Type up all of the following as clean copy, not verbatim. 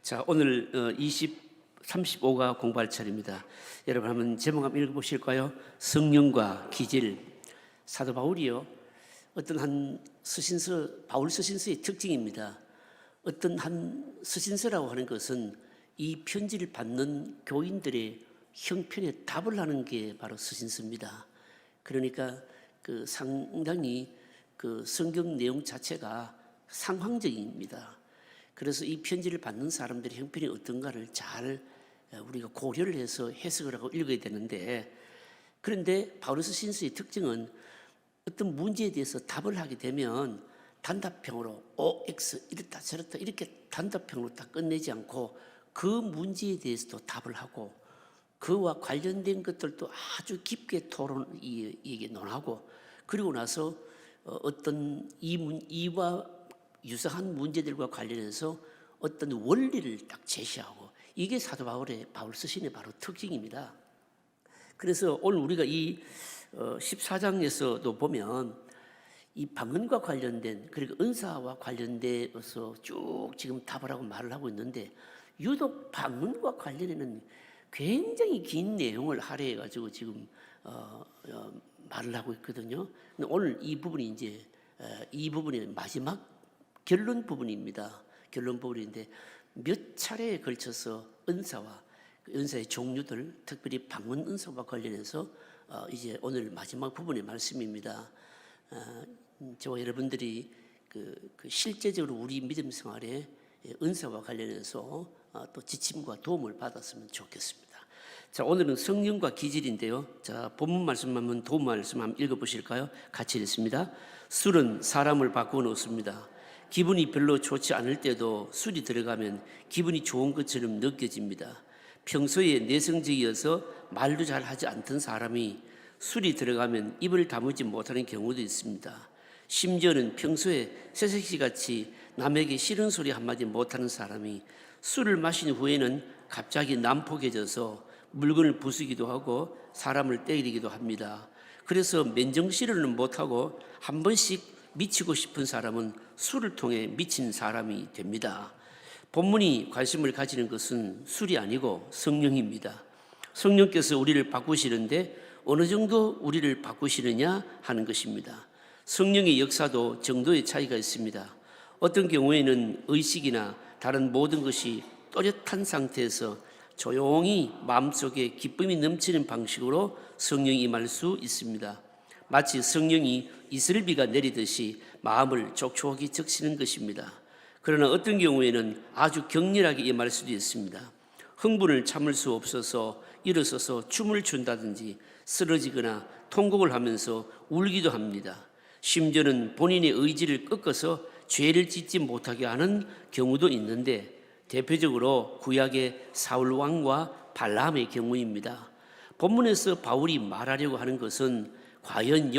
자, 오늘 35가 공부할 차례입니다. 여러분 한번 제목 한번 읽어보실까요? 성령과 기질. 사도 바울이요, 어떤 한 서신서, 바울 서신서의 특징입니다. 어떤 한 서신서라고 하는 것은 이 편지를 받는 교인들의 형편에 답을 하는 게 바로 서신서입니다. 그러니까 상당히 성경 내용 자체가 상황적입니다. 그래서 이 편지를 받는 사람들의 형편이 어떤가를 잘 우리가 고려를 해서 해석을 하고 읽어야 되는데, 그런데 바울 서신서의 특징은 어떤 문제에 대해서 답을 하게 되면 단답형으로 OX 이렇다 저렇다 이렇게 단답형으로 딱 끝내지 않고 그 문제에 대해서도 답을 하고 그와 관련된 것들도 아주 깊게 이게 논하고, 그리고 나서 어떤 이와 유사한 문제들과 관련해서 어떤 원리를 딱 제시하고, 이게 사도 바울의 바울 서신의 바로 특징입니다. 그래서 오늘 우리가 이 14장에서도 보면 이 방언과 관련된, 그리고 은사와 관련돼서 쭉 지금 답을 하고 말을 하고 있는데, 유독 방언과 관련해는 굉장히 긴 내용을 할애해 가지고 지금 말을 하고 있거든요. 근데 오늘 이 부분이 이제 이 부분의 마지막 결론 부분입니다. 결론 부분인데 몇 차례에 걸쳐서 은사와 은사의 종류들, 특별히 방언 은사와 관련해서 이제 오늘 마지막 부분의 말씀입니다. 저와 여러분들이 실제적으로 우리 믿음 생활에 은사와 관련해서 또 지침과 도움을 받았으면 좋겠습니다. 자, 오늘은 성령과 기질인데요. 자, 본문 말씀 한번 도움 말씀 한번 읽어보실까요? 같이 읽습니다. 술은 사람을 바꾸어 놓습니다. 기분이 별로 좋지 않을 때도 술이 들어가면 기분이 좋은 것처럼 느껴집니다. 평소에 내성적이어서 말도 잘 하지 않던 사람이 술이 들어가면 입을 다물지 못하는 경우도 있습니다. 심지어는 평소에 새색시같이 남에게 싫은 소리 한마디 못하는 사람이 술을 마신 후에는 갑자기 난폭해져서 물건을 부수기도 하고 사람을 때리기도 합니다. 그래서 맨정신으로는 못하고 한 번씩 미치고 싶은 사람은 술을 통해 미친 사람이 됩니다. 본문이 관심을 가지는 것은 술이 아니고 성령입니다. 성령께서 우리를 바꾸시는데 어느 정도 우리를 바꾸시느냐 하는 것입니다. 성령의 역사도 정도의 차이가 있습니다. 어떤 경우에는 의식이나 다른 모든 것이 또렷한 상태에서 조용히 마음속에 기쁨이 넘치는 방식으로 성령이 임할 수 있습니다. 마치 성령이 이슬비가 내리듯이 마음을 촉촉하게 적시는 것입니다. 그러나 어떤 경우에는 아주 격렬하게 임할 수도 있습니다. 흥분을 참을 수 없어서 일어서서 춤을 춘다든지 쓰러지거나 통곡을 하면서 울기도 합니다. 심지어는 본인의 의지를 꺾어서 죄를 짓지 못하게 하는 경우도 있는데, 대표적으로 구약의 사울 왕과 발람의 경우입니다. 본문에서 바울이 말하려고 하는 것은 과연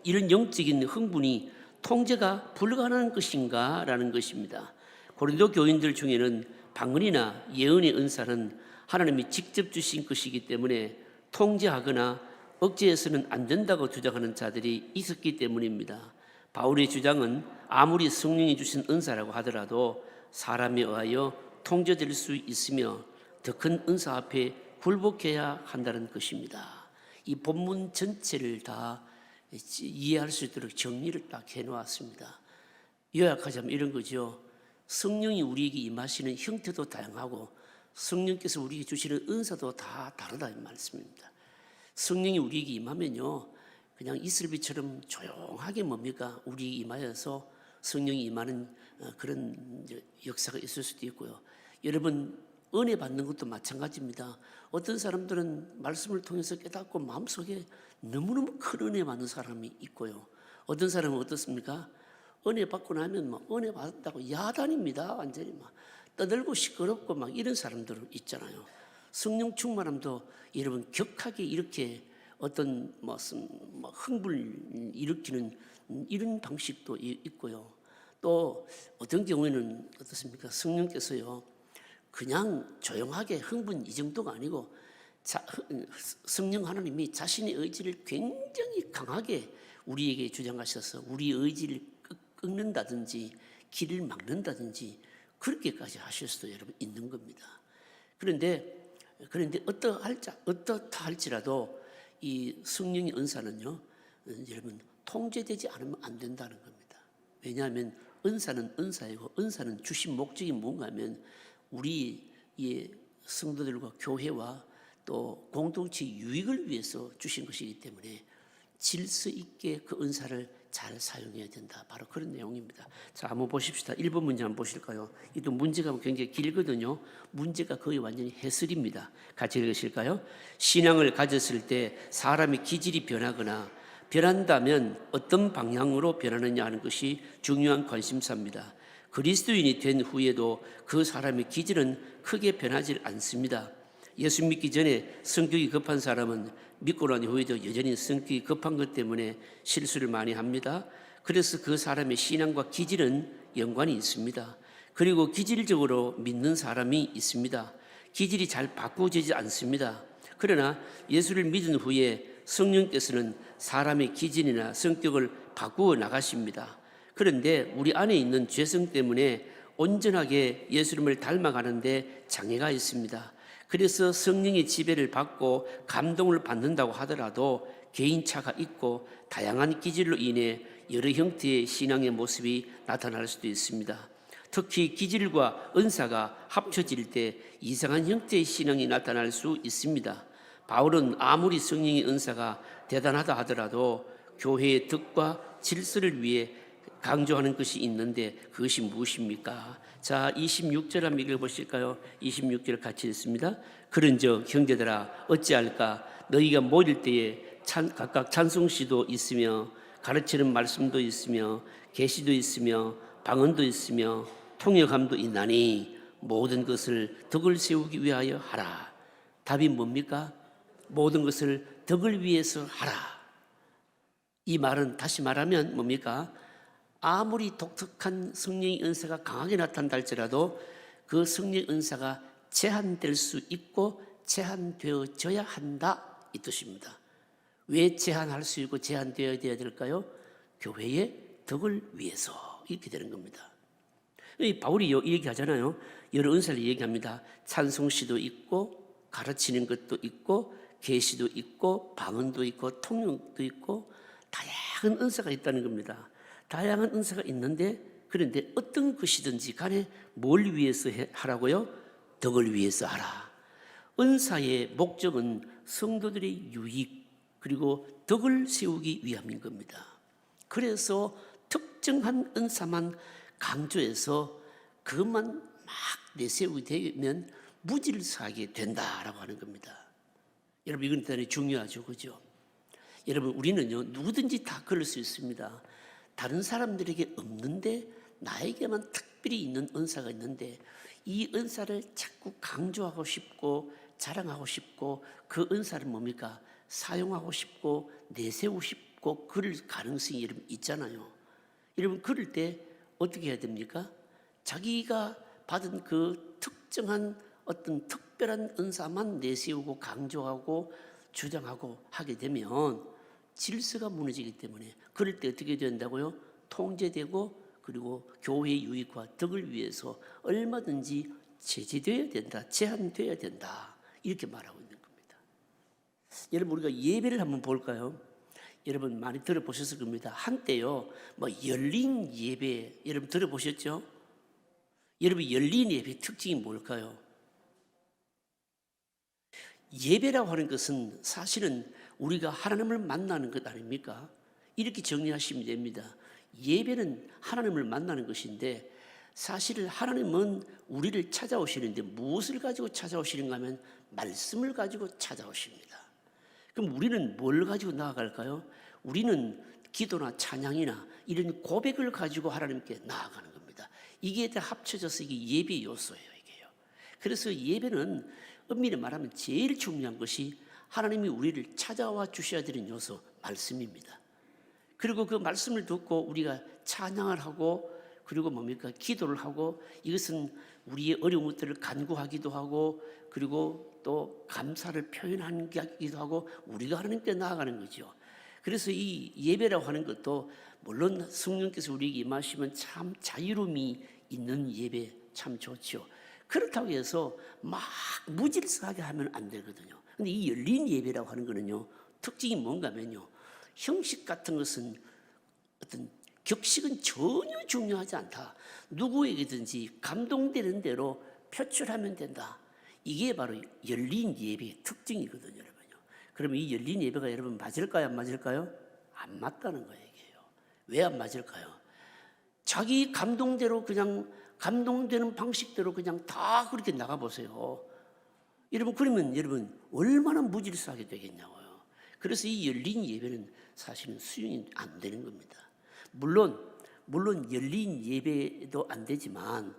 이런 영적인 흥분이 통제가 불가능한 것인가 라는 것입니다. 고린도 교인들 중에는 방언이나 예언의 은사는 하나님이 직접 주신 것이기 때문에 통제하거나 억제해서는 안 된다고 주장하는 자들이 있었기 때문입니다. 바울의 주장은 아무리 성령이 주신 은사라고 하더라도 사람에 의하여 통제될 수 있으며 더 큰 은사 앞에 굴복해야 한다는 것입니다. 이 본문 전체를 다 이해할 수 있도록 정리를 딱 해놓았습니다. 요약하자면 이런 거죠. 성령이 우리에게 임하시는 형태도 다양하고 성령께서 우리에게 주시는 은사도 다 다르다 이 말씀입니다. 성령이 우리에게 임하면요, 그냥 이슬비처럼 조용하게 뭡니까 우리에게 임하여서 성령이 임하는 그런 역사가 있을 수도 있고요. 여러분, 은혜 받는 것도 마찬가지입니다. 어떤 사람들은 말씀을 통해서 깨닫고 마음속에 너무너무 큰 은혜 받는 사람이 있고요. 어떤 사람은 어떻습니까? 은혜 받고 나면 막 은혜 받았다고 야단입니다. 완전히 막 떠들고 시끄럽고 막 이런 사람들 있잖아요. 성령 충만함도 여러분 격하게 이렇게 어떤 흥분을 일으키는 이런 방식도 있고요. 또 어떤 경우에는 어떻습니까? 성령께서요, 그냥 조용하게 흥분 이 정도가 아니고 성령 하나님이 자신의 의지를 굉장히 강하게 우리에게 주장하셔서 우리 의지를 꺾는다든지 길을 막는다든지 그렇게까지 하실 수도 여러분 있는 겁니다. 그런데 어떻다 할지라도 이 성령의 은사는요, 여러분 통제되지 않으면 안 된다는 겁니다. 왜냐하면 은사는 은사이고 은사는 주신 목적이 뭔가 하면 우리의 성도들과 교회와 또 공동체 유익을 위해서 주신 것이기 때문에 질서 있게 그 은사를 잘 사용해야 된다. 바로 그런 내용입니다. 자, 한번 보십시다. 1번 문제 한번 보실까요? 이도 문제가 굉장히 길거든요. 문제가 거의 완전히 해설입니다. 같이 읽으실까요? 신앙을 가졌을 때 사람의 기질이 변하거나 변한다면 어떤 방향으로 변하느냐 하는 것이 중요한 관심사입니다. 그리스도인이 된 후에도 그 사람의 기질은 크게 변하지 않습니다. 예수 믿기 전에 성격이 급한 사람은 믿고 난 후에도 여전히 성격이 급한 것 때문에 실수를 많이 합니다. 그래서 그 사람의 신앙과 기질은 연관이 있습니다. 그리고 기질적으로 믿는 사람이 있습니다. 기질이 잘 바꾸어지지 않습니다. 그러나 예수를 믿은 후에 성령께서는 사람의 기질이나 성격을 바꾸어 나가십니다. 그런데 우리 안에 있는 죄성 때문에 온전하게 예수님을 닮아가는데 장애가 있습니다. 그래서 성령의 지배를 받고 감동을 받는다고 하더라도 개인차가 있고 다양한 기질로 인해 여러 형태의 신앙의 모습이 나타날 수도 있습니다. 특히 기질과 은사가 합쳐질 때 이상한 형태의 신앙이 나타날 수 있습니다. 바울은 아무리 성령의 은사가 대단하다 하더라도 교회의 덕과 질서를 위해 강조하는 것이 있는데 그것이 무엇입니까? 자, 26절 한번 읽어보실까요? 26절 같이 읽습니다. 그런즉 형제들아 어찌할까? 너희가 모일 때에 각각 찬송시도 있으며 가르치는 말씀도 있으며 계시도 있으며 방언도 있으며 통역함도 있나니 모든 것을 덕을 세우기 위하여 하라. 답이 뭡니까? 모든 것을 덕을 위해서 하라. 이 말은 다시 말하면 뭡니까? 아무리 독특한 성령의 은사가 강하게 나타난다 할지라도 그 성령의 은사가 제한될 수 있고 제한되어져야 한다 이 뜻입니다. 왜 제한할 수 있고 제한되어야 될까요? 교회의 덕을 위해서 이렇게 되는 겁니다. 바울이 얘기하잖아요. 여러 은사를 얘기합니다. 찬송시도 있고 가르치는 것도 있고 계시도 있고 방언도 있고 통역도 있고 다양한 은사가 있다는 겁니다. 다양한 은사가 있는데 그런데 어떤 것이든지 간에 뭘 위해서 하라고요? 덕을 위해서 하라. 은사의 목적은 성도들의 유익 그리고 덕을 세우기 위함인 겁니다. 그래서 특정한 은사만 강조해서 그것만 막 내세우게 되면 무질서하게 된다라고 하는 겁니다. 여러분 이건 대단히 중요하죠, 그죠? 여러분 우리는요 누구든지 다 그럴 수 있습니다. 다른 사람들에게 없는데 나에게만 특별히 있는 은사가 있는데 이 은사를 자꾸 강조하고 싶고 자랑하고 싶고 그 은사를 뭡니까? 사용하고 싶고 내세우고 싶고 그럴 가능성이 여러분 있잖아요. 여러분 그럴 때 어떻게 해야 됩니까? 자기가 받은 그 특정한 어떤 특별한 은사만 내세우고 강조하고 주장하고 하게 되면 질서가 무너지기 때문에 그럴 때 어떻게 된다고요? 통제되고 그리고 교회의 유익과 덕을 위해서 얼마든지 제재되어야 된다, 제한되어야 된다 이렇게 말하고 있는 겁니다. 여러분 우리가 예배를 한번 볼까요? 여러분 많이 들어보셨을 겁니다. 한때요 뭐 열린 예배 여러분 들어보셨죠? 여러분 열린 예배 특징이 뭘까요? 예배라고 하는 것은 사실은 우리가 하나님을 만나는 것 아닙니까? 이렇게 정리하시면 됩니다. 예배는 하나님을 만나는 것인데 사실 하나님은 우리를 찾아오시는데 무엇을 가지고 찾아오시는가 하면 말씀을 가지고 찾아오십니다. 그럼 우리는 뭘 가지고 나아갈까요? 우리는 기도나 찬양이나 이런 고백을 가지고 하나님께 나아가는 겁니다. 이게 다 합쳐져서 이게 예배 요소예요, 이게요. 그래서 예배는 엄밀히 말하면 제일 중요한 것이 하나님이 우리를 찾아와 주셔야 되는 요소, 말씀입니다. 그리고 그 말씀을 듣고 우리가 찬양을 하고 그리고 뭡니까? 기도를 하고 이것은 우리의 어려운 것들을 간구하기도 하고 그리고 또 감사를 표현하기도 하고 우리가 하나님께 나아가는 거죠. 그래서 이 예배라고 하는 것도 물론 성령께서 우리에게 임하시면 참 자유로움이 있는 예배 참 좋죠. 그렇다고 해서 막 무질서하게 하면 안 되거든요. 근데 이 열린 예배라고 하는 거는요, 특징이 뭔가 하면요, 형식 같은 것은 어떤 격식은 전혀 중요하지 않다. 누구에게든지 감동되는 대로 표출하면 된다. 이게 바로 열린 예배의 특징이거든요, 여러분요. 그러면 이 열린 예배가 여러분 맞을까요, 안 맞을까요? 안 맞다는 거예요, 이게요. 왜 안 맞을까요? 자기 감동대로 그냥 감동되는 방식대로 그냥 다 그렇게 나가보세요. 여러분, 그러면 여러분 얼마나 무질서하게 되겠냐고요. 그래서 이 열린 예배는 사실은 수용이 안 되는 겁니다. 물론 열린 예배도 안 되지만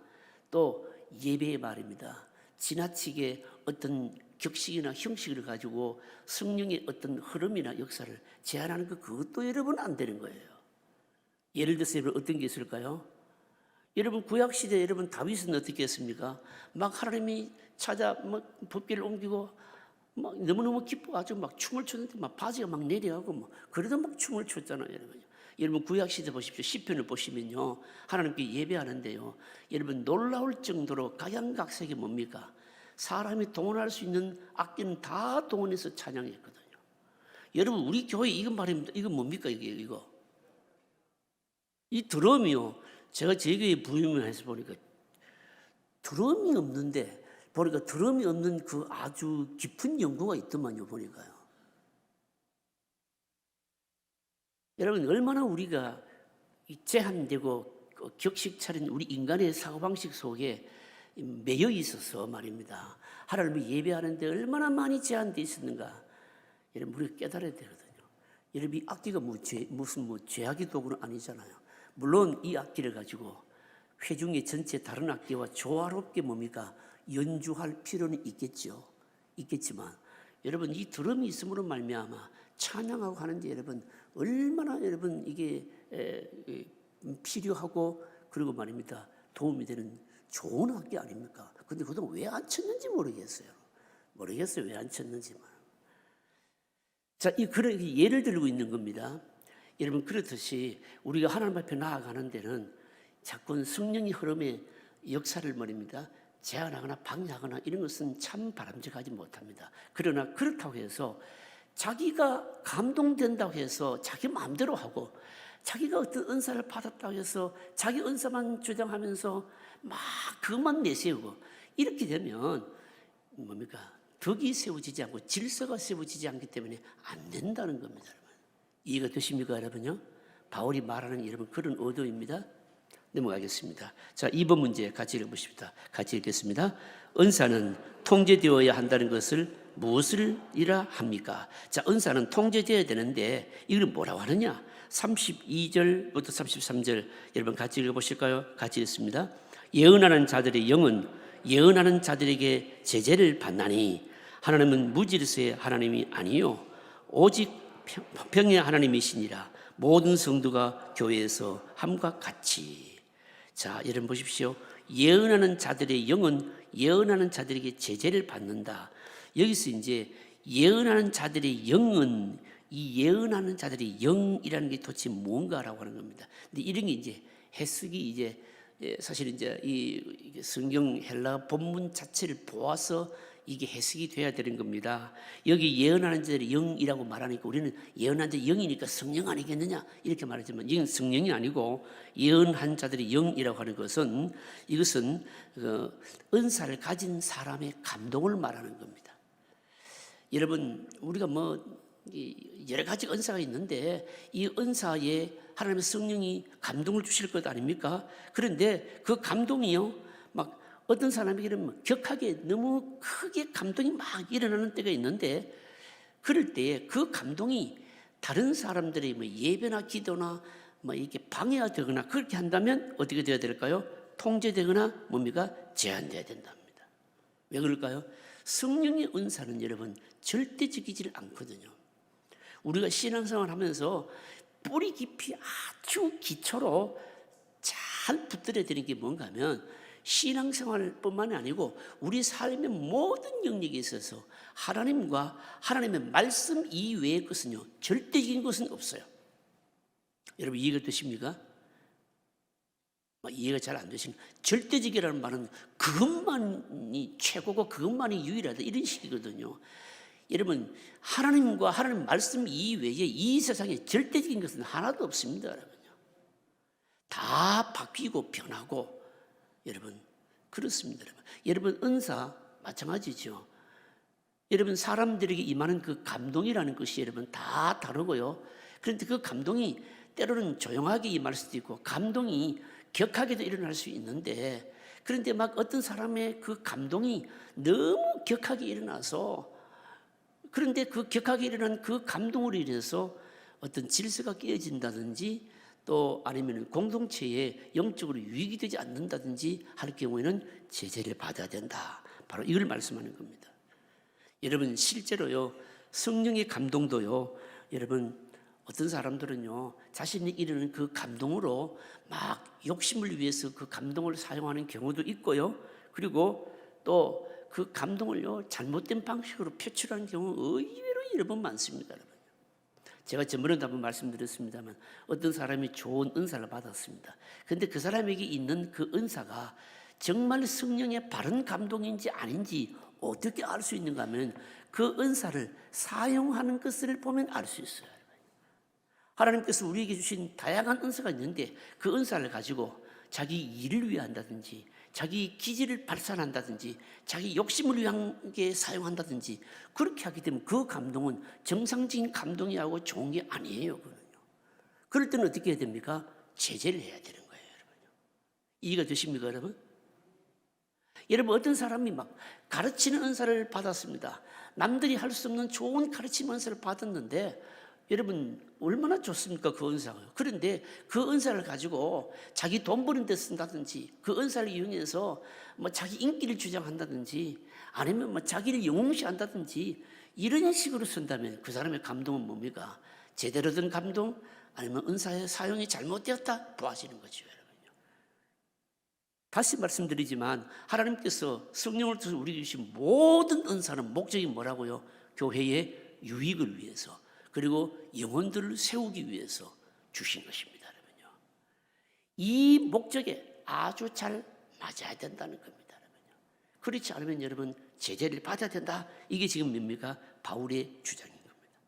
또 예배의 말입니다. 지나치게 어떤 격식이나 형식을 가지고 성령의 어떤 흐름이나 역사를 제한하는 그것도 여러분 안 되는 거예요. 예를 들어서 여러분 어떤 게 있을까요? 여러분 구약시대 여러분 다윗은 어떻게 했습니까? 막 하나님이 찾아 막 법궤를 옮기고 막 너무너무 기뻐가지고 막 춤을 췄는데 막 바지가 막 내려가고 뭐 그래도 막 춤을 췄잖아요, 여러분. 여러분 구약시대 보십시오. 시편을 보시면요, 하나님께 예배하는데요, 여러분 놀라울 정도로 각양각색이 뭡니까? 사람이 동원할 수 있는 악기는 다 동원해서 찬양했거든요. 여러분 우리 교회 이건 말입니다. 이건 뭡니까 이거? 이 드럼이요. 제가 제 교회 부임해서 보니까 드럼이 없는데 보니까 드럼이 없는 그 아주 깊은 연구가 있더만요, 보니까요. 여러분 얼마나 우리가 제한되고 격식 차린 우리 인간의 사고방식 속에 매여 있어서 말입니다. 하나님을 예배하는데 얼마나 많이 제한되어 있었는가. 여러분 우리가 깨달아야 되거든요. 여러분 이 악기가 무슨 죄악의 도구는 아니잖아요. 물론 이 악기를 가지고 회중의 전체 다른 악기와 조화롭게 뭡니까? 연주할 필요는 있겠지만 여러분 이 드럼이 있음으로 말미암아 찬양하고 하는데 여러분 얼마나 여러분 이게 필요하고 그리고 말입니다. 도움이 되는 좋은 악기 아닙니까? 근데 그동안 왜 안 쳤는지 모르겠어요. 왜 안 쳤는지만. 자, 그런 예를 들고 있는 겁니다. 여러분 그렇듯이 우리가 하나님 앞에 나아가는 데는 자꾸 성령의 흐름의 역사를 말입니다. 제한하거나 방해하거나 이런 것은 참 바람직하지 못합니다. 그러나 그렇다고 해서 자기가 감동된다고 해서 자기 마음대로 하고 자기가 어떤 은사를 받았다고 해서 자기 은사만 주장하면서 막 그것만 내세우고 이렇게 되면 뭡니까? 덕이 세워지지 않고 질서가 세워지지 않기 때문에 안 된다는 겁니다. 여러분. 이해가 되십니까, 여러분요? 바울이 말하는 여러분 그런 의도입니다. 넘어가겠습니다. 자, 2번 문제 같이 읽어보십시다. 같이 읽겠습니다. 은사는 통제되어야 한다는 것을 무엇을 이라 합니까? 자, 은사는 통제되어야 되는데 이걸 뭐라고 하느냐? 32절부터 33절 여러분 같이 읽어보실까요? 같이 읽습니다. 예언하는 자들의 영은 예언하는 자들에게 제재를 받나니 하나님은 무질서의 하나님이 아니요 오직 평의 하나님이시니라. 모든 성도가 교회에서 함과 같이. 자, 여러분 보십시오. 예언하는 자들의 영은 예언하는 자들에게 제재를 받는다. 여기서 이제 예언하는 자들의 영은 이 예언하는 자들의 영이라는 게 도대체 뭔가라고 하는 겁니다. 근데 이런 게 이제 해석이 이제 사실 이제 이 성경 헬라 본문 자체를 보아서 이게 해석이 돼야 되는 겁니다. 여기 예언하는 자들의 영이라고 말하니까 우리는 예언한 자의 영이니까 성령 아니겠느냐 이렇게 말하지만 이건 성령이 아니고 예언한 자들의 영이라고 하는 것은 이것은 은사를 가진 사람의 감동을 말하는 겁니다. 여러분 우리가 여러 가지 은사가 있는데 이 은사에 하나님의 성령이 감동을 주실 것 아닙니까? 그런데 그 감동이요 막 어떤 사람에게는 격하게 너무 크게 감동이 막 일어나는 때가 있는데 그럴 때에 그 감동이 다른 사람들의 예배나 기도나 이렇게 방해가 되거나 그렇게 한다면 어떻게 되어야 될까요? 통제되거나 뭡니까? 제한되어야 된답니다. 왜 그럴까요? 성령의 은사는 여러분 절대적이질 않거든요. 우리가 신앙생활 하면서 뿌리 깊이 아주 기초로 잘 붙들어야 되는 게 뭔가 하면 신앙생활뿐만 아니고 우리 삶의 모든 영역에 있어서 하나님과 하나님의 말씀 이외의 것은요 절대적인 것은 없어요. 여러분 이해가 되십니까? 이해가 잘 안 되십니까? 절대적이라는 말은 그것만이 최고고 그것만이 유일하다 이런 식이거든요. 여러분, 하나님과 하나님 말씀 이외에 이 세상에 절대적인 것은 하나도 없습니다. 여러분요. 다 바뀌고 변하고 여러분 그렇습니다. 여러분 은사 마찬가지죠. 여러분 사람들에게 임하는 그 감동이라는 것이 여러분 다 다르고요. 그런데 그 감동이 때로는 조용하게 임할 수도 있고 감동이 격하게도 일어날 수 있는데 그런데 막 어떤 사람의 그 감동이 너무 격하게 일어나서 그런데 그 격하게 일어난 그 감동으로 인해서 어떤 질서가 깨어진다든지 또 아니면 공동체에 영적으로 유익이 되지 않는다든지 할 경우에는 제재를 받아야 된다. 바로 이걸 말씀하는 겁니다. 여러분 실제로요 성령의 감동도요 여러분 어떤 사람들은요 자신이 이루는 그 감동으로 막 욕심을 위해서 그 감동을 사용하는 경우도 있고요. 그리고 또 그 감동을요 잘못된 방식으로 표출하는 경우 의외로 여러 번 많습니다. 여러분. 제가 저번에도 한번 말씀드렸습니다만 어떤 사람이 좋은 은사를 받았습니다. 그런데 그 사람에게 있는 그 은사가 정말 성령의 바른 감동인지 아닌지 어떻게 알 수 있는가 하면 그 은사를 사용하는 것을 보면 알 수 있어요. 하나님께서 우리에게 주신 다양한 은사가 있는데 그 은사를 가지고 자기 일을 위해 한다든지 자기 기질을 발산한다든지 자기 욕심을 위한 게 사용한다든지 그렇게 하게 되면 그 감동은 정상적인 감동이하고 좋은 게 아니에요. 그럴 때는 어떻게 해야 됩니까? 제재를 해야 되는 거예요. 여러분요. 이해가 되십니까 여러분? 여러분 어떤 사람이 막 가르치는 은사를 받았습니다. 남들이 할 수 없는 좋은 가르침 은사를 받았는데 여러분 얼마나 좋습니까 그 은사가. 그런데 그 은사를 가지고 자기 돈 버는 데 쓴다든지 그 은사를 이용해서 뭐 자기 인기를 주장한다든지 아니면 뭐 자기를 영웅시한다든지 이런 식으로 쓴다면 그 사람의 감동은 뭡니까? 제대로 된 감동 아니면 은사의 사용이 잘못되었다 보아지는 거죠. 다시 말씀드리지만 하나님께서 성령을 통해서 우리에게 주신 모든 은사는 목적이 뭐라고요? 교회의 유익을 위해서 그리고 영혼들을 세우기 위해서 주신 것입니다. 여러분요. 이 목적에 아주 잘 맞아야 된다는 겁니다. 여러분요. 그렇지 않으면 여러분 제재를 받아야 된다. 이게 지금 뭡니까? 바울의 주장인 겁니다.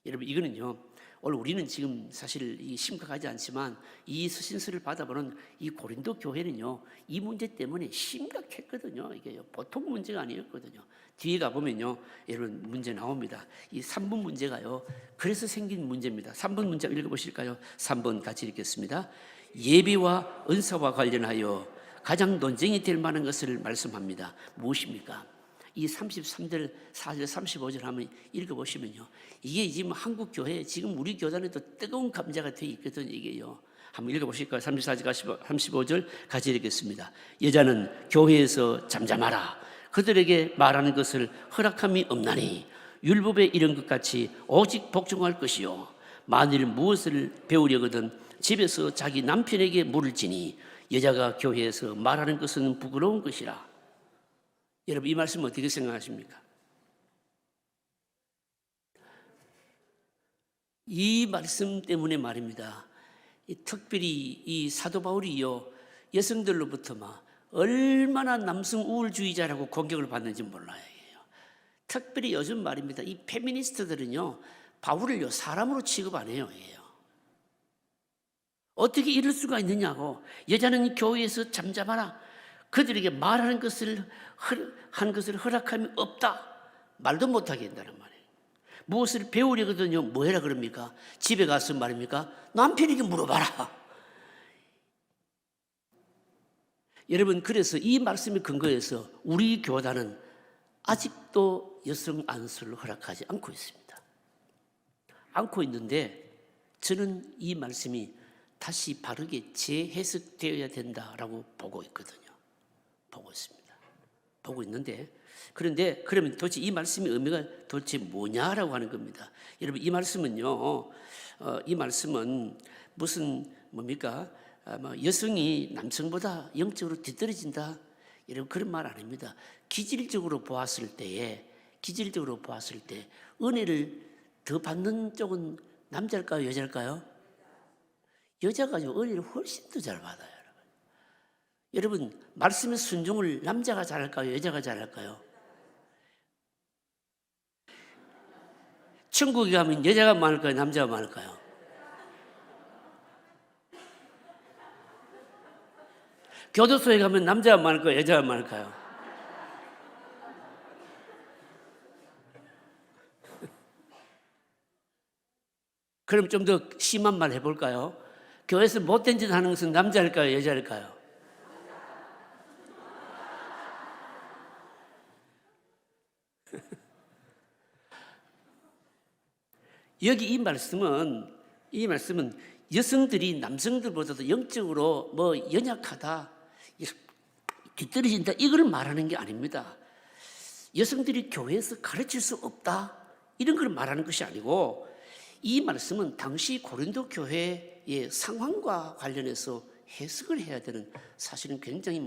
여러분 이거는요. 오늘 우리는 지금 사실 심각하지 않지만 이 서신서를 받아보는 이 고린도 교회는요 이 문제 때문에 심각했거든요. 이게 보통 문제가 아니었거든요. 뒤에 가보면요 여러분 문제 나옵니다. 이 3번 문제가요 그래서 생긴 문제입니다. 3번 문제 읽어보실까요? 3번 같이 읽겠습니다. 예비와 은사와 관련하여 가장 논쟁이 될 만한 것을 말씀합니다. 무엇입니까? 이 33절, 4절, 35절 한번 읽어보시면요. 이게 지금 한국 교회, 지금 우리 교단에도 뜨거운 감자가 되어 있거든요, 이게요. 한번 읽어보실까요? 34절, 35절 같이 읽겠습니다. 여자는 교회에서 잠잠하라. 그들에게 말하는 것을 허락함이 없나니 율법에 이른 것 같이 오직 복종할 것이요. 만일 무엇을 배우려거든 집에서 자기 남편에게 물을 지니 여자가 교회에서 말하는 것은 부끄러운 것이라. 여러분 이 말씀 어떻게 생각하십니까? 이 말씀 때문에 말입니다. 특별히 이 사도 바울이요 여성들로부터 막 얼마나 남성 우월주의자라고 공격을 받는지 몰라요. 특별히 요즘 말입니다. 이 페미니스트들은요 바울을요 사람으로 취급 안 해요. 어떻게 이럴 수가 있느냐고. 여자는 교회에서 잠잠하라. 그들에게 말하는 것을 한 것을 허락함이 없다. 말도 못하게 한다는 말이에요. 무엇을 배우려거든요. 뭐 해라 그럽니까? 집에 가서 말입니까? 남편에게 물어봐라. 여러분 그래서 이 말씀에 근거해서 우리 교단은 아직도 여성 안수를 허락하지 않고 있습니다. 않고 있는데 저는 이 말씀이 다시 바르게 재해석되어야 된다라고 보고 있거든요. 보고 있습니다. 보고 있는데 그런데 그러면 도대체 이 말씀의 의미가 도대체 뭐냐라고 하는 겁니다. 여러분 이 말씀은요. 이 말씀은 무슨 뭡니까? 여성이 남성보다 영적으로 뒤떨어진다. 여러분 그런 말 아닙니다. 기질적으로 보았을 때 은혜를 더 받는 쪽은 남자일까요, 여자일까요? 여자가 은혜를 훨씬 더 잘 받아요. 여러분. 여러분, 말씀의 순종을 남자가 잘할까요? 여자가 잘할까요? 천국에 가면 여자가 많을까요? 남자가 많을까요? 교도소에 가면 남자가 많을까요? 여자가 많을까요? 그럼 좀 더 심한 말 해볼까요? 교회에서 못된 짓 하는 것은 남자일까요? 여자일까요? 여기 이 말씀은 여성들이 남성들보다도 영적으로 연약하다, 뒤떨어진다, 이걸 말하는 게 아닙니다. 여성들이 교회에서 가르칠 수 없다, 이런 걸 말하는 것이 아니고, 이 말씀은 당시 고린도 교회의 상황과 관련해서 해석을 해야 되는, 사실은 굉장히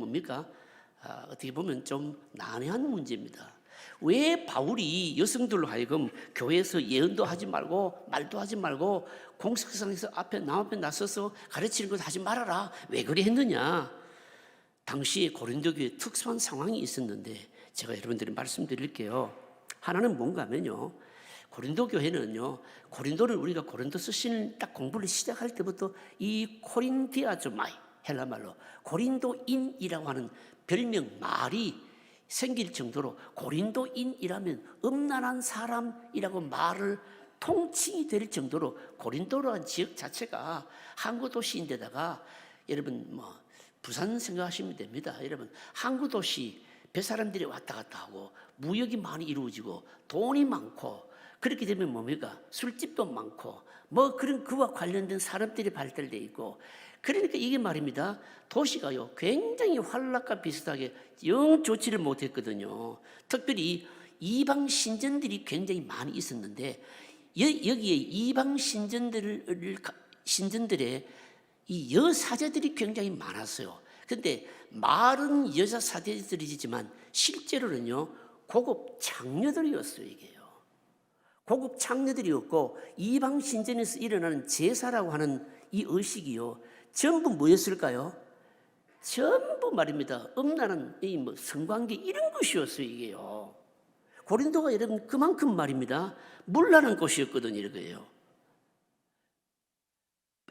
어떻게 보면 좀 난해한 문제입니다. 왜 바울이 여성들로 하여금 교회에서 예언도 하지 말고 말도 하지 말고 공식상에서 남 앞에 나서서 가르치는 것 하지 말아라, 왜 그래 했느냐? 당시에 고린도 교회에 특수한 상황이 있었는데 제가 여러분들이 말씀드릴게요. 하나는 뭔가 하면요, 고린도 교회는요, 고린도를 우리가 고린도서 신을 딱 공부를 시작할 때부터 이 코린디아조마이, 헬라말로 고린도인이라고 하는 별명 말이 생길 정도로 고린도인이라면 음란한 사람이라고 말을 통칭이 될 정도로 고린도라는 지역 자체가 항구 도시인데다가 여러분 부산 생각하시면 됩니다. 여러분 항구 도시, 배 사람들이 왔다 갔다 하고 무역이 많이 이루어지고 돈이 많고, 그렇게 되면 술집도 많고 그런 그와 관련된 산업들이 발달돼 있고, 그러니까 이게 말입니다, 도시가요 굉장히 환락과 비슷하게 영 좋지를 못했거든요. 특별히 이방 신전들이 굉장히 많이 있었는데 여기에 이방 신전들의 이 여사제들이 굉장히 많았어요. 근데 말은 여자 사제들이지만 실제로는요 고급 창녀들이었어요. 이게요 고급 창녀들이었고, 이방 신전에서 일어나는 제사라고 하는 이 의식이요 전부 뭐였을까요? 전부 말입니다, 음란한 성관계 이런 것이었어요. 이게요 고린도가 여러분 그만큼 말입니다 문란한 곳이었거든요. 이거예요.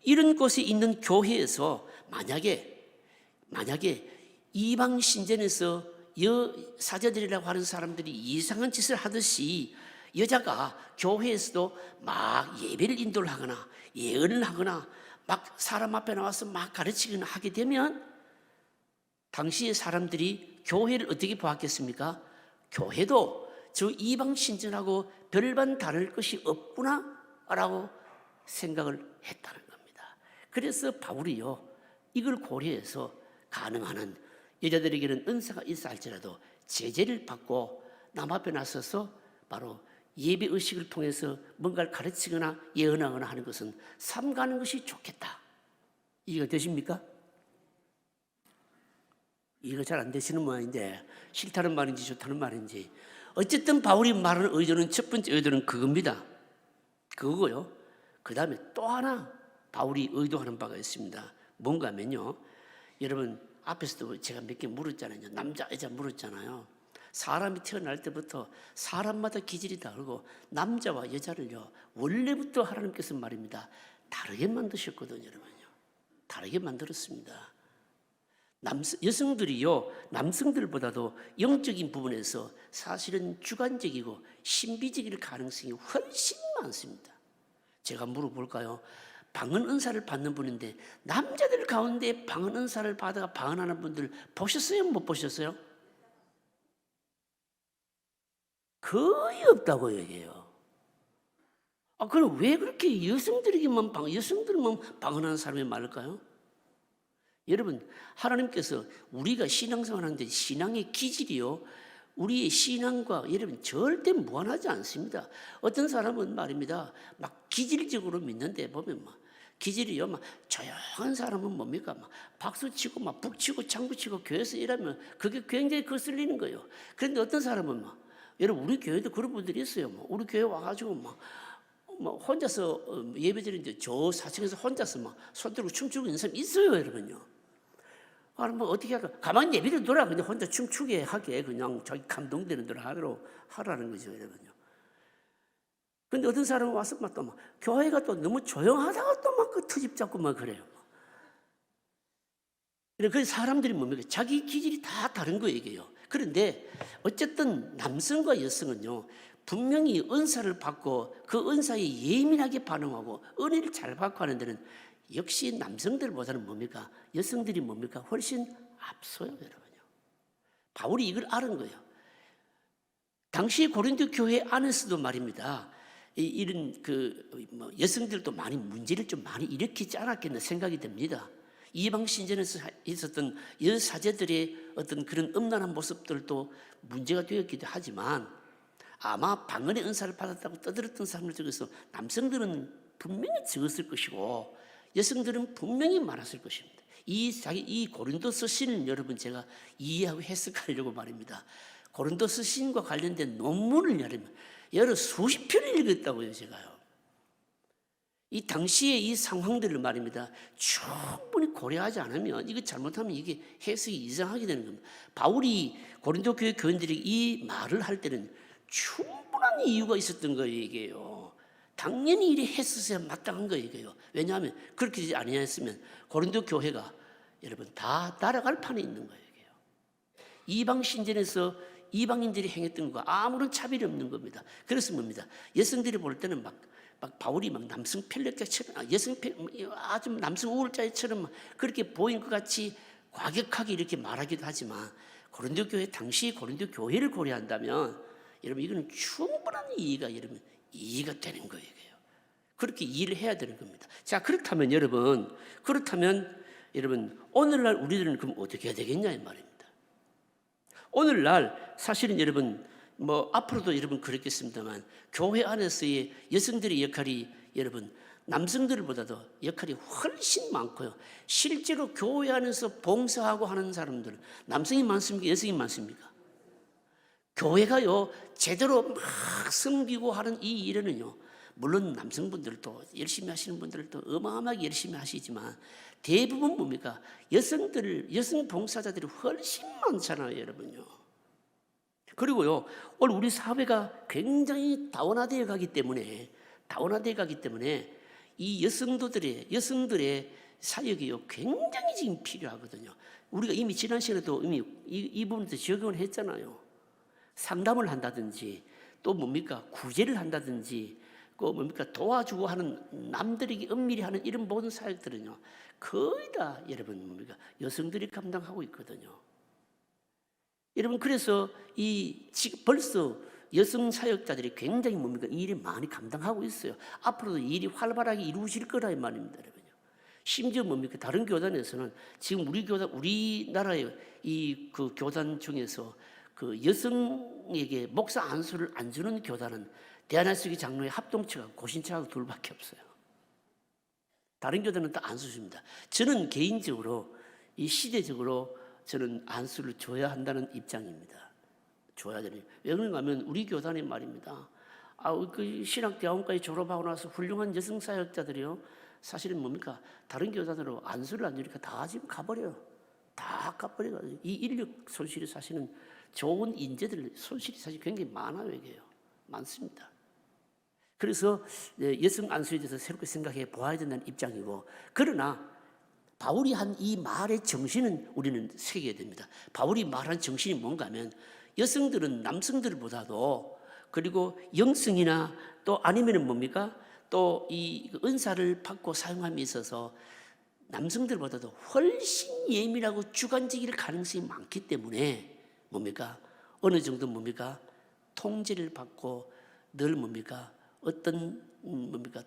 이런 곳에 있는 교회에서 만약에 이방 신전에서 여사제들이라고 하는 사람들이 이상한 짓을 하듯이 여자가 교회에서도 막 예배를 인도를 하거나 예언을 하거나 막 사람 앞에 나와서 막 가르치거나 하게 되면 당시의 사람들이 교회를 어떻게 보았겠습니까? 교회도 저 이방 신전하고 별반 다를 것이 없구나라고 생각을 했다는 겁니다. 그래서 바울이요 이걸 고려해서 가능한 한 여자들에게는 은사가 있어 할지라도 제재를 받고 남 앞에 나서서 바로 예배 의식을 통해서 뭔가를 가르치거나 예언하거나 하는 것은 삼가는 것이 좋겠다. 이해가 되십니까? 이해가 잘 안 되시는 모양인데 싫다는 말인지 좋다는 말인지, 어쨌든 바울이 말하는 의도는, 첫 번째 의도는 그겁니다. 그거고요. 그 다음에 또 하나 바울이 의도하는 바가 있습니다. 뭔가 하면요, 여러분 앞에서도 제가 몇 개 물었잖아요. 남자 여자 물었잖아요. 사람이 태어날 때부터 사람마다 기질이 다르고 남자와 여자를요 원래부터 하나님께서 말입니다 다르게 만드셨거든요. 여러분요 다르게 만들었습니다. 여성들이요 남성들보다도 영적인 부분에서 사실은 주관적이고 신비적일 가능성이 훨씬 많습니다. 제가 물어볼까요? 방언 은사를 받는 분인데 남자들 가운데 방언 은사를 받아가 방언하는 분들 보셨어요? 못 보셨어요? 거의 없다고 얘기해요. 그럼 왜 그렇게 여성들만 방언하는 사람이 많을까요? 여러분 하나님께서 우리가 신앙생활하는데 신앙의 기질이요 우리의 신앙과 여러분 절대 무관하지 않습니다. 어떤 사람은 말입니다 막 기질적으로 믿는데 보면 기질이요 조용한 사람은 막 박수치고 막 북치고 장구치고 교회에서 일하면 그게 굉장히 거슬리는 거예요. 그런데 어떤 사람은 여러분 우리 교회도 그런 분들이 있어요. 우리 교회 와가지고 혼자서 예배드리는데 저 4층에서 혼자서 손 들고 춤추고 있는 사람이 있어요. 여러분요 아, 뭐 어떻게 할까? 가만히 내버려둬라. 그냥 혼자 춤추게 하게 그냥 자기 감동되는 대로 하라는 거죠, 여러분요. 근데 어떤 사람은 와서 막 교회가 또 너무 조용하다가 또 막 그 트집 잡고 막 그래요. 그 사람들이 뭡니까? 자기 기질이 다 다른 거 얘기해요. 그런데 어쨌든 남성과 여성은요, 분명히 은사를 받고 그 은사에 예민하게 반응하고 은혜를 잘 받고 하는 데는 역시 남성들보다는 뭡니까? 여성들이 뭡니까? 훨씬 앞서요, 여러분요. 바울이 이걸 아는 거예요. 당시 고린도 교회 안에서도 말입니다. 이런 여성들도 많이 문제를 좀 많이 일으키지 않았겠나 생각이 됩니다. 이방 신전에서 있었던 여사제들의 어떤 그런 음란한 모습들도 문제가 되었기도 하지만 아마 방언의 은사를 받았다고 떠들었던 사람들 중에서 남성들은 분명히 적었을 것이고 여성들은 분명히 많았을 것입니다. 이 고린도서 신을 여러분 제가 이해하고 해석하려고 말입니다. 고린도서 신과 관련된 논문을 여러 수십 편을 읽었다고요, 제가요. 이 당시의 이 상황들을 말입니다. 충분히 고려하지 않으면 이거 잘못하면 이게 해석이 이상하게 되는 겁니다. 바울이 고린도 교회 교인들이 이 말을 할 때는 충분한 이유가 있었던 거예요, 이게요. 당연히 이래 했었어야 마땅한 거예요, 이게요. 왜냐하면 그렇게 되지 아니했으면 고린도 교회가 여러분 다 날아갈 판에 있는 거예요, 이게요. 이방 신전에서 이방인들이 행했던 것과 아무런 차별이 없는 겁니다. 그래서 뭡니다. 여성들이 볼 때는 막 바울이 막 남성 편력자처럼 아주 남성 우월자처럼 그렇게 보인 것 같이 과격하게 이렇게 말하기도 하지만 고린도 교회 당시 고린도 교회를 고려한다면 여러분 이거는 충분한 이해가 되는 거예요. 그렇게 이해를 해야 되는 겁니다. 자, 그렇다면 여러분 오늘날 우리들은 그럼 어떻게 해야 되겠냐 이 말입니다. 오늘날 사실은 여러분 앞으로도 여러분 그렇겠습니다만 교회 안에서의 여성들의 역할이 여러분 남성들보다도 역할이 훨씬 많고요. 실제로 교회 안에서 봉사하고 하는 사람들은 남성이 많습니까? 여성이 많습니까? 교회가요 제대로 막 섬기고 하는 이 일에는요 물론 남성분들도 열심히 하시는 분들도 어마어마하게 열심히 하시지만 대부분 뭡니까? 여성 봉사자들이 훨씬 많잖아요, 여러분요. 그리고요, 오늘 우리 사회가 굉장히 다원화되어 가기 때문에 이 여성들의 사역이요 굉장히 지금 필요하거든요. 우리가 이미 지난 시간에도 이미 이 부분에서 적용을 했잖아요. 상담을 한다든지 또 구제를 한다든지 도와주고 하는 남들에게 은밀히 하는 이런 모든 사역들은요 거의 다 여러분 여성들이 감당하고 있거든요. 여러분 그래서 지금 벌써 여성 사역자들이 굉장히 이 일을 많이 감당하고 있어요. 앞으로도 이 일이 활발하게 이루어질 거라 이 말입니다, 여러분요. 심지어 다른 교단에서는 지금 우리나라의 그 교단 중에서 그 여성에게 목사 안수를 안 주는 교단은 대한하수기 장로의 합동처가 고신처하고 둘밖에 없어요. 다른 교단은 다 안수 줍니다. 저는 개인적으로 시대적으로 저는 안수를 줘야 한다는 입장입니다. 줘야 되는. 왜 그런가 하면 우리 교단이 말입니다. 그 신학대학원까지 졸업하고 나서 훌륭한 여성 사역자들이요. 사실은 다른 교단으로 안수를 안 주니까 다 지금 가버려요. 다 가버려가지고 이 인력 손실이 사실은 좋은 인재들 손실이 사실 굉장히 많아요, 이게요. 많습니다. 그래서 여성 안수에 대해서 새롭게 생각해 보아야 된다는 입장이고, 그러나 바울이 한 이 말의 정신은 우리는 새겨야 됩니다. 바울이 말한 정신이 뭔가 하면 여성들은 남성들보다도 그리고 영성이나 또 아니면은 또 이 은사를 받고 사용함에 있어서 남성들보다도 훨씬 예민하고 주관적일 가능성이 많기 때문에 어느 정도 통제를 받고 늘 어떤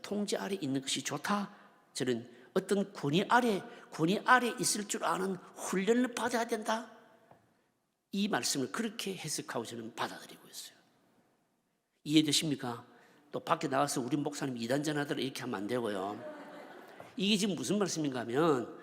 통제 아래 있는 것이 좋다. 저는 어떤 권위 아래 있을 줄 아는 훈련을 받아야 된다. 이 말씀을 그렇게 해석하고 저는 받아들이고 있어요. 이해되십니까? 또 밖에 나가서 우리 목사님 이단전하더라 이렇게 하면 안 되고요. 이게 지금 무슨 말씀인가 하면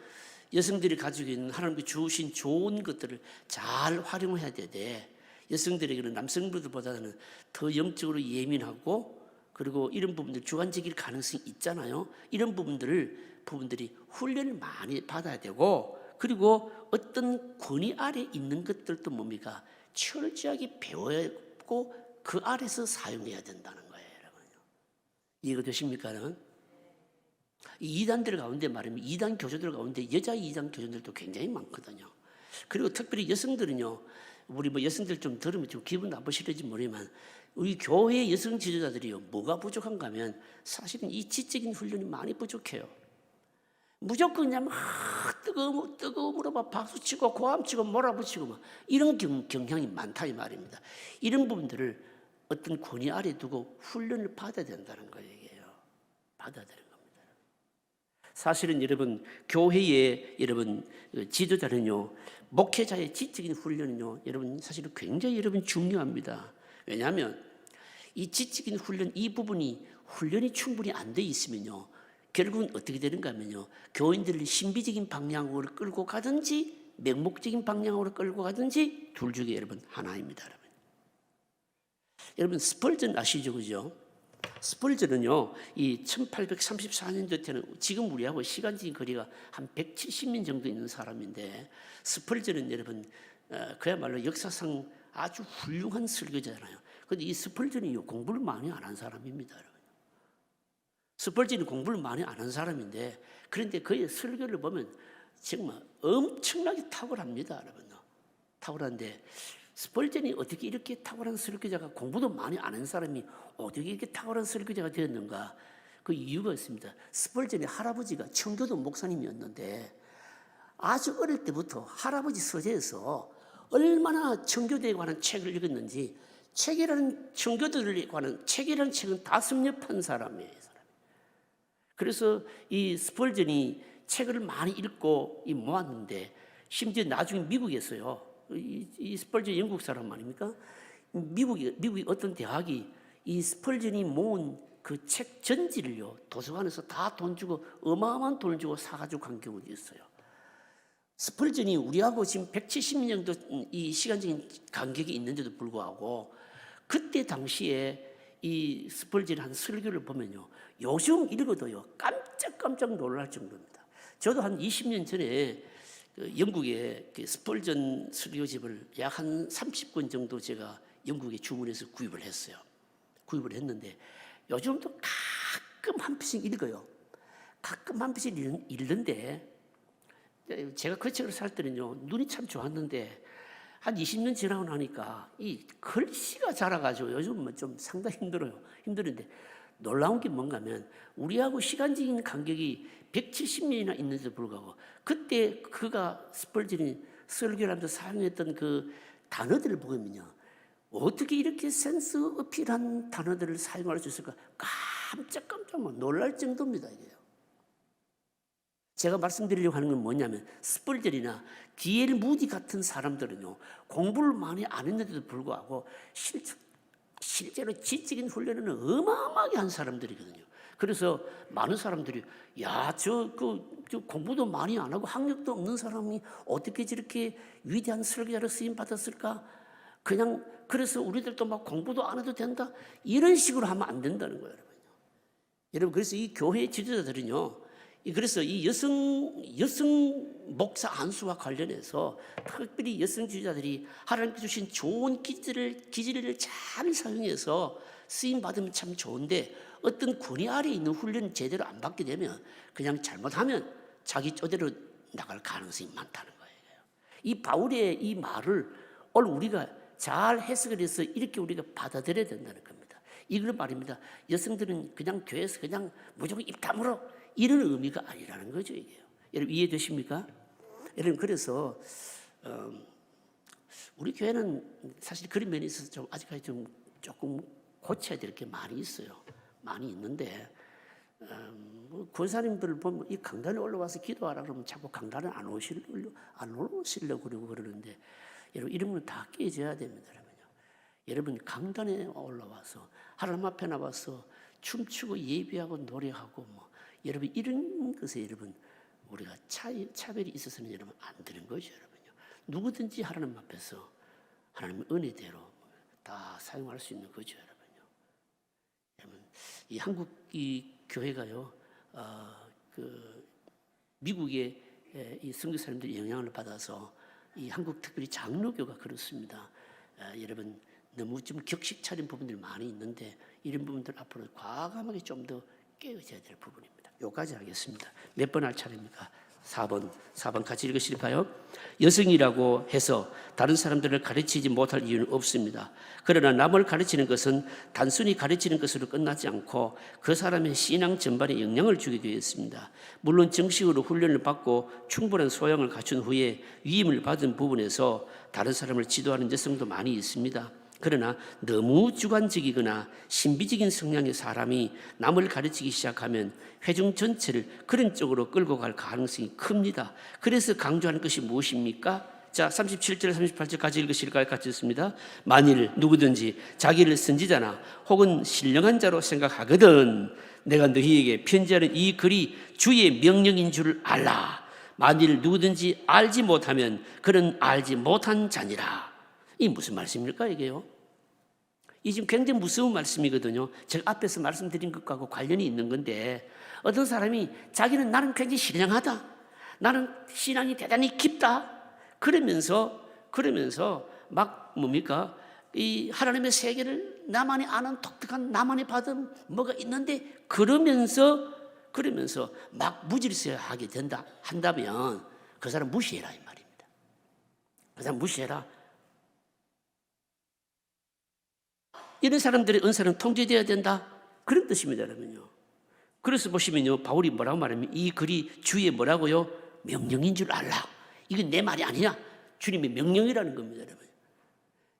여성들이 가지고 있는 하나님께 주신 좋은 것들을 잘 활용해야 되되 여성들에게는 남성들보다는 더 영적으로 예민하고 그리고 이런 부분들 주관적일 가능성이 있잖아요. 이런 부분들이 훈련을 많이 받아야 되고 그리고 어떤 권위 아래 있는 것들도 뭡니까? 철저하게 배웠고 그 아래서 사용해야 된다는 거예요, 여러분요. 이해가 되십니까? 이 이단들 가운데 말하면 이단 교주들 가운데 여자 이단 교주들도 굉장히 많거든요. 그리고 특별히 여성들은요, 우리 뭐 여성들 좀 들으면 좀 기분 나쁘실지 모르지만 우리 교회 여성 지도자들이요, 뭐가 부족한가 하면 사실은 이 지적인 훈련이 많이 부족해요. 무조건 그냥 막 뜨거움으로 막 박수치고 고함치고 몰아붙이고 막 이런 경향이 많다 이 말입니다. 이런 부분들을 어떤 권위 아래 두고 훈련을 받아야 된다는 거예요. 받아야 되는 겁니다. 사실은 여러분 교회의 여러분 지도자는요, 목회자의 지적인 훈련은요, 여러분 사실은 굉장히 여러분 중요합니다. 왜냐하면 이 지적인 훈련 이 부분이 훈련이 충분히 안 돼 있으면요, 결국은 어떻게 되는가 하면요, 교인들을 신비적인 방향으로 끌고 가든지 맹목적인 방향으로 끌고 가든지 둘 중에 여러분 하나입니다. 여러분 스펄전 아시죠? 그죠? 스펄전은요, 이 1834년도 때는 지금 우리하고 시간적인 거리가 한 170년 정도 있는 사람인데, 스펄전은 여러분 그야말로 역사상 아주 훌륭한 설교자잖아요. 그런데 이 스펄전이 공부를 많이 안 한 사람입니다. 여러분. 스펄전이 공부를 많이 안 한 사람인데, 그런데 그의 설교를 보면 정말 엄청나게 탁월합니다. 여러분. 탁월한데 스펄전이 어떻게 이렇게 탁월한 설교자가, 공부도 많이 안 한 사람이 어떻게 이렇게 탁월한 설교자가 되었는가? 그 이유가 있습니다. 스펄전의 할아버지가 청교도 목사님이었는데 아주 어릴 때부터 할아버지 서재에서 얼마나 청교도에 관한 책을 읽었는지, 청교도에 관한 책이라는 책은 다 섭렵한 사람이에요. 그래서 이 스펄전이 책을 많이 읽고 모았는데, 심지어 나중에 미국에서요, 이 스펄전 영국 사람 아닙니까? 미국의 어떤 대학이 이 스펄전이 모은 그 책 전지를요, 도서관에서 다 돈 주고 어마어마한 돈을 주고 사가지고 간 경우도 있어요. 스펄전이 우리하고 지금 170년 정도 이 시간적인 간격이 있는데도 불구하고 그때 당시에 이 스펄전이 한 설교를 보면요, 요즘 읽어도요 깜짝깜짝 놀랄 정도입니다. 저도 한 20년 전에 영국의 스펄전 설교집을 약 한 30권 정도 제가 영국에 주문해서 구입을 했어요. 구입을 했는데 요즘도 가끔 한 편씩 읽어요. 가끔 한 편씩 읽는데, 제가 그 책을 살 때는요 눈이 참 좋았는데 한 20년 지나고 나니까 이 글씨가 자라가지고 요즘은 좀 상당히 힘들은데, 놀라운 게 뭔가 하면 우리하고 시간적인 간격이 170년이나 있는데도 불구하고 그때 그가 스펄전이 설교를 하면서 사용했던 그 단어들을 보면요, 어떻게 이렇게 센스 어필한 단어들을 사용할 수 있을까 깜짝깜짝 놀랄 정도입니다. 이게요. 제가 말씀드리려고 하는 건 뭐냐면, 스펄전이나 D.L. 무디 같은 사람들은요 공부를 많이 안 했는데도 불구하고 실제로 지적인 훈련은 어마어마하게 한 사람들이거든요. 그래서 많은 사람들이 저 공부도 많이 안 하고 학력도 없는 사람이 어떻게 저렇게 위대한 설교자로 쓰임 받았을까? 그래서 우리들도 막 공부도 안 해도 된다, 이런 식으로 하면 안 된다는 거예요, 여러분요. 여러분, 그래서 이 교회 지도자들은요, 그래서 이 여성 목사 안수와 관련해서 특별히 여성 지도자들이 하나님께 주신 좋은 기질을 잘 사용해서 쓰임 받으면 참 좋은데, 어떤 권위 아래 있는 훈련 제대로 안 받게 되면 그냥 잘못하면 자기 쪼대로 나갈 가능성이 많다는 거예요. 이 바울의 이 말을 오늘 우리가 잘 해석을 해서 이렇게 우리가 받아들여야 된다는 겁니다. 이걸 말입니다. 여성들은 그냥 교회에서 그냥 무조건 입 다물어, 이런 의미가 아니라는 거죠, 이게요. 여러분 이해되십니까? 여러분, 그래서 우리 교회는 사실 그런 면에 있어서 좀 아직까지 좀 조금 고쳐야 될 게 많이 있어요. 많이 있는데, 권사님들 보면 이 강단에 올라와서 기도하라 그러면 자꾸 강단에 안 오시려고 그러고 그러는데, 여러분 이런 건 다 깨져야 됩니다. 여러분 강단에 올라와서 하나님 앞에 나와서 춤추고 예배하고 노래하고 여러분 이런 것에 여러분 우리가 차별이 있어서는 여러분 안 되는 거죠, 여러분요. 누구든지 하나님 앞에서 하나님의 은혜대로 다 사용할 수 있는 거죠, 여러분요. 여러분, 이 한국 이 교회가요, 미국의 이 선교사님들의 영향을 받아서 이 한국 특별히 장로교가 그렇습니다. 여러분 너무 좀 격식 차린 부분들이 많이 있는데 이런 부분들 앞으로 과감하게 좀 더 깨어져야 될 부분입니다. 여기까지 하겠습니다. 몇 번 할 차례입니까? 4번 같이 읽으실까요? 여성이라고 해서 다른 사람들을 가르치지 못할 이유는 없습니다. 그러나 남을 가르치는 것은 단순히 가르치는 것으로 끝나지 않고 그 사람의 신앙 전반에 영향을 주게 되어 있습니다. 물론 정식으로 훈련을 받고 충분한 소양을 갖춘 후에 위임을 받은 부분에서 다른 사람을 지도하는 여성도 많이 있습니다. 그러나 너무 주관적이거나 신비적인 성향의 사람이 남을 가르치기 시작하면 회중 전체를 그런 쪽으로 끌고 갈 가능성이 큽니다. 그래서 강조하는 것이 무엇입니까? 자, 37절, 38절까지 읽으실까요? 같이 읽습니다. 만일 누구든지 자기를 선지자나 혹은 신령한 자로 생각하거든 내가 너희에게 편지하는 이 글이 주의 명령인 줄 알라. 만일 누구든지 알지 못하면 그는 알지 못한 자니라. 이 무슨 말씀입니까 이게요? 이 지금 굉장히 무서운 말씀이거든요. 제가 앞에서 말씀드린 것하고 관련이 있는 건데 어떤 사람이 자기는 나는 굉장히 신령하다. 나는 신앙이 대단히 깊다. 그러면서 막 뭡니까? 이 하나님의 세계를 나만이 아는 독특한 나만이 받은 뭐가 있는데 그러면서 막 무질서하게 한다면 그 사람 무시해라 이 말입니다. 그 사람 무시해라. 이런 사람들의 은사는 통제되어야 된다. 그런 뜻입니다, 여러분요. 그래서 보시면요, 바울이 뭐라고 말하면 이 글이 주의 뭐라고요? 명령인 줄 알라. 이건 내 말이 아니냐? 주님의 명령이라는 겁니다, 여러분.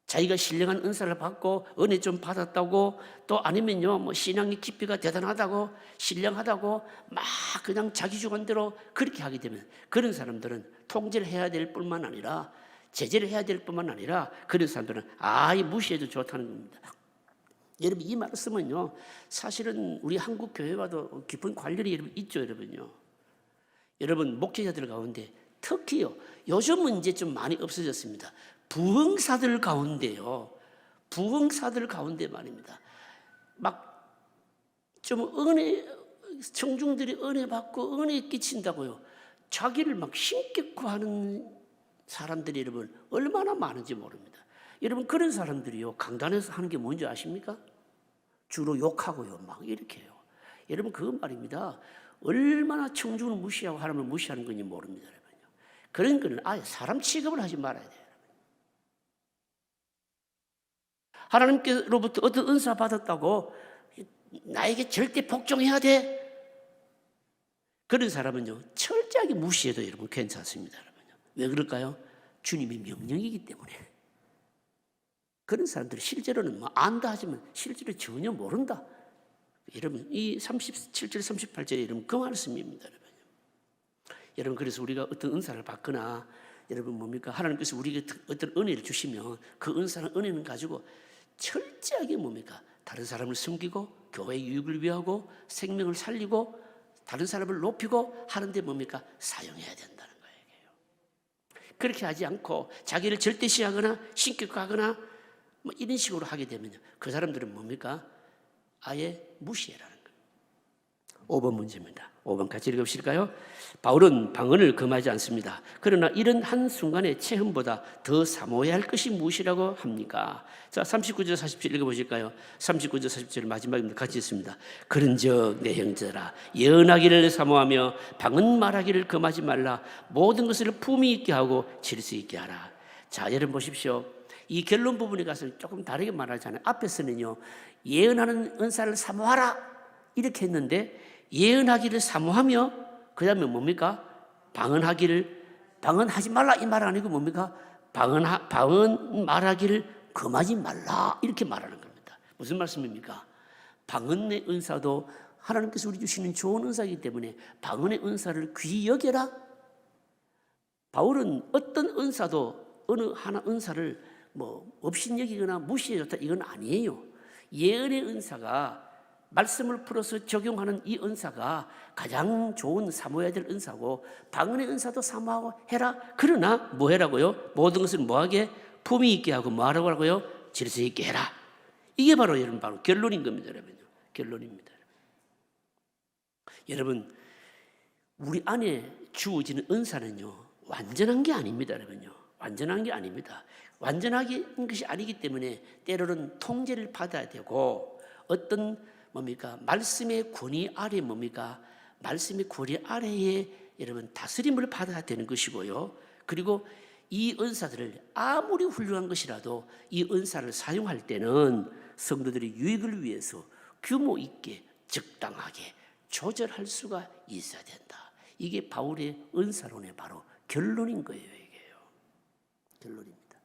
자기가 신령한 은사를 받고 은혜 좀 받았다고 또 아니면요, 뭐 신앙의 깊이가 대단하다고 신령하다고 막 그냥 자기 주관대로 그렇게 하게 되면 그런 사람들은 통제를 해야 될 뿐만 아니라 제재를 해야 될 뿐만 아니라 그런 사람들은 아예 무시해도 좋다는 겁니다. 여러분 이 말씀은요 사실은 우리 한국 교회와도 깊은 관련이 여러분 있죠 여러분요. 여러분 목회자들 가운데 특히요 요즘은 이제 좀 많이 없어졌습니다. 부흥사들 가운데요. 부흥사들 가운데 말입니다. 막 좀 은혜 청중들이 은혜 받고 은혜 끼친다고요. 자기를 막 힘겹고 하는 사람들이 여러분 얼마나 많은지 모릅니다. 여러분 그런 사람들이요 강단에서 하는 게 뭔지 아십니까? 주로 욕하고요 막 이렇게 해요. 여러분 그거 말입니다. 얼마나 청중을 무시하고 하나님을 무시하는 건지 모릅니다. 여러분요. 그런 거는 아예 사람 취급을 하지 말아야 돼요. 하나님께로부터 어떤 은사 받았다고 나에게 절대 복종해야 돼. 그런 사람은요 철저하게 무시해도 여러분 괜찮습니다. 여러분요. 왜 그럴까요? 주님의 명령이기 때문에. 그런 사람들이 실제로는 뭐 안다 하지만 실제로 전혀 모른다. 여러분 이 37절 38절에 여러분 그 말씀입니다. 여러분 그래서 우리가 어떤 은사를 받거나 여러분 뭡니까? 하나님께서 우리에게 어떤 은혜를 주시면 그 은혜는 가지고 철저하게 뭡니까? 다른 사람을 섬기고 교회의 유익을 위하고 생명을 살리고 다른 사람을 높이고 하는데 뭡니까? 사용해야 된다는 거예요. 그렇게 하지 않고 자기를 절대시하거나 신격화하거나 뭐 이런 식으로 하게 되면 그 사람들은 뭡니까? 아예 무시해라는 거예요. 5번 문제입니다. 5번 같이 읽으실까요? 바울은 방언을 금하지 않습니다. 그러나 이런 한순간의 체험보다 더 사모해야 할 것이 무엇이라고 합니까? 자, 39절 47 읽어보실까요? 39절 47 마지막입니다. 같이 읽습니다. 그런즉 내 형제라 예언하기를 사모하며 방언 말하기를 금하지 말라. 모든 것을 품위 있게 하고 질서 있게 하라. 자, 여러분 보십시오. 이 결론 부분에 가서 조금 다르게 말하잖아요. 앞에서는요 예언하는 은사를 사모하라 이렇게 했는데 예언하기를 사모하며 그 다음에 뭡니까? 방언하지 말라 이 말 아니고 뭡니까? 방언 말하기를 금하지 말라 이렇게 말하는 겁니다. 무슨 말씀입니까? 방언의 은사도 하나님께서 우리 주시는 좋은 은사이기 때문에 방언의 은사를 귀히 여겨라. 바울은 어떤 은사도 어느 하나 은사를 뭐 업신여기거나 무시해줬다 이건 아니에요. 예언의 은사가 말씀을 풀어서 적용하는 이 은사가 가장 좋은 사모해야 될 은사고 방언의 은사도 사모하고 해라. 그러나 뭐 해라고요? 모든 것을 뭐하게? 품위 있게 하고 뭐 하라고 하고요? 질서 있게 해라. 이게 바로 여러분 바로 결론인 겁니다. 여러분요. 결론입니다. 여러분 우리 안에 주어지는 은사는요, 완전한 게 아닙니다, 여러분요. 완전한 게 아닙니다. 완전한 것이 아니기 때문에 때로는 통제를 받아야 되고, 어떤 말씀의 권위 아래 말씀의 권위 아래에 여러분 다스림을 받아야 되는 것이고요. 그리고 이 은사들을 아무리 훌륭한 것이라도 이 은사를 사용할 때는 성도들의 유익을 위해서 규모 있게 적당하게 조절할 수가 있어야 된다. 이게 바울의 은사론의 바로 결론인 거예요. 이게요. 결론입니다.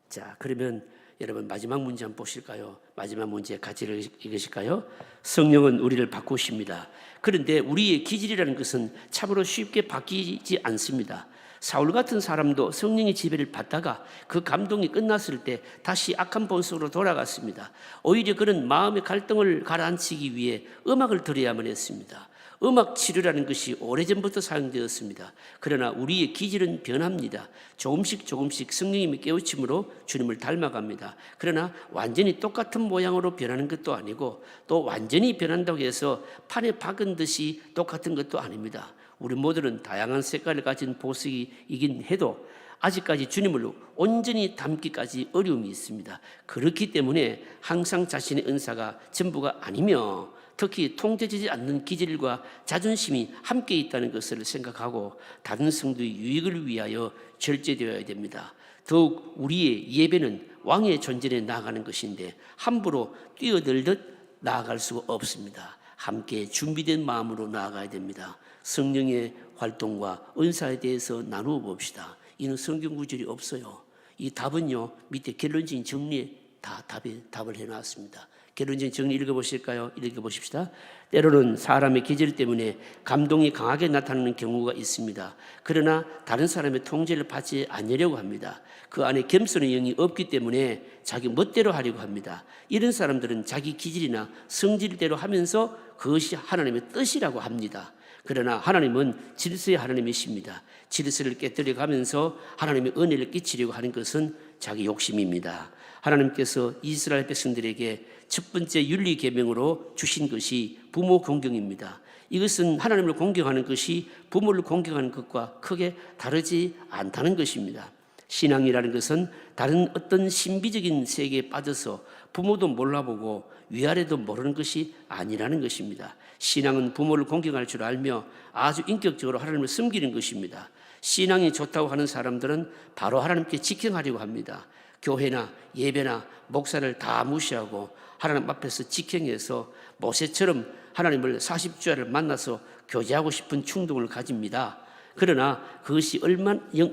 자, 그러면 여러분 마지막 문제 한번 보실까요? 마지막 문제 같이 읽으실까요? 성령은 우리를 바꾸십니다. 그런데 우리의 기질이라는 것은 참으로 쉽게 바뀌지 않습니다. 사울 같은 사람도 성령의 지배를 받다가 그 감동이 끝났을 때 다시 악한 본성으로 돌아갔습니다. 오히려 그는 마음의 갈등을 가라앉히기 위해 음악을 들어야만 했습니다. 음악 치료라는 것이 오래전부터 사용되었습니다. 그러나 우리의 기질은 변합니다. 조금씩 성령님의 깨우침으로 주님을 닮아갑니다. 그러나 완전히 똑같은 모양으로 변하는 것도 아니고, 또 완전히 변한다고 해서 판에 박은 듯이 똑같은 것도 아닙니다. 우리 모두는 다양한 색깔을 가진 보석이긴 해도 아직까지 주님을 온전히 닮기까지 어려움이 있습니다. 그렇기 때문에 항상 자신의 은사가 전부가 아니며, 특히 통제되지 않는 기질과 자존심이 함께 있다는 것을 생각하고 다른 성도의 유익을 위하여 절제되어야 됩니다. 더욱 우리의 예배는 왕의 존전에 나아가는 것인데 함부로 뛰어들듯 나아갈 수가 없습니다. 함께 준비된 마음으로 나아가야 됩니다. 성령의 활동과 은사에 대해서 나누어 봅시다. 이는 성경 구절이 없어요. 이 답은요, 밑에 결론적인 정리에 다 답을 해놨습니다. 결론적인 정리 읽어보실까요? 읽어보십시다. 때로는 사람의 기질 때문에 감동이 강하게 나타나는 경우가 있습니다. 그러나 다른 사람의 통제를 받지 않으려고 합니다. 그 안에 겸손의 영이 없기 때문에 자기 멋대로 하려고 합니다. 이런 사람들은 자기 기질이나 성질대로 하면서 그것이 하나님의 뜻이라고 합니다. 그러나 하나님은 질서의 하나님이십니다. 질서를 깨뜨려가면서 하나님의 은혜를 끼치려고 하는 것은 자기 욕심입니다. 하나님께서 이스라엘 백성들에게 첫 번째 윤리 계명으로 주신 것이 부모 공경입니다. 이것은 하나님을 공경하는 것이 부모를 공경하는 것과 크게 다르지 않다는 것입니다. 신앙이라는 것은 다른 어떤 신비적인 세계에 빠져서 부모도 몰라보고 위아래도 모르는 것이 아니라는 것입니다. 신앙은 부모를 공경할 줄 알며 아주 인격적으로 하나님을 섬기는 것입니다. 신앙이 좋다고 하는 사람들은 바로 하나님께 직행하려고 합니다. 교회나 예배나 목사를 다 무시하고 하나님 앞에서 직행해서 모세처럼 하나님을 40주야를 만나서 교제하고 싶은 충동을 가집니다. 그러나 그것이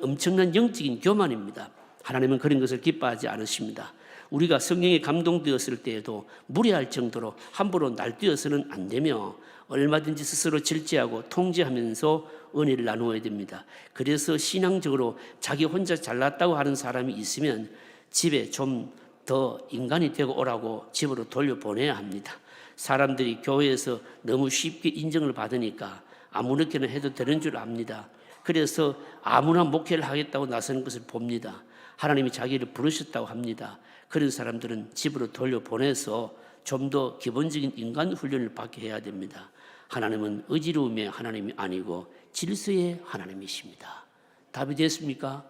엄청난 영적인 교만입니다. 하나님은 그런 것을 기뻐하지 않으십니다. 우리가 성령에 감동되었을 때에도 무례할 정도로 함부로 날뛰어서는 안 되며 얼마든지 스스로 절제하고 통제하면서 은혜를 나누어야 됩니다. 그래서 신앙적으로 자기 혼자 잘났다고 하는 사람이 있으면 집에 좀 더 인간이 되고 오라고 집으로 돌려보내야 합니다. 사람들이 교회에서 너무 쉽게 인정을 받으니까 아무렇게나 해도 되는 줄 압니다. 그래서 아무나 목회를 하겠다고 나서는 것을 봅니다. 하나님이 자기를 부르셨다고 합니다. 그런 사람들은 집으로 돌려보내서 좀 더 기본적인 인간 훈련을 받게 해야 됩니다. 하나님은 의지로움의 하나님이 아니고 질서의 하나님이십니다. 답이 됐습니까?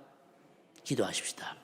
기도하십시다.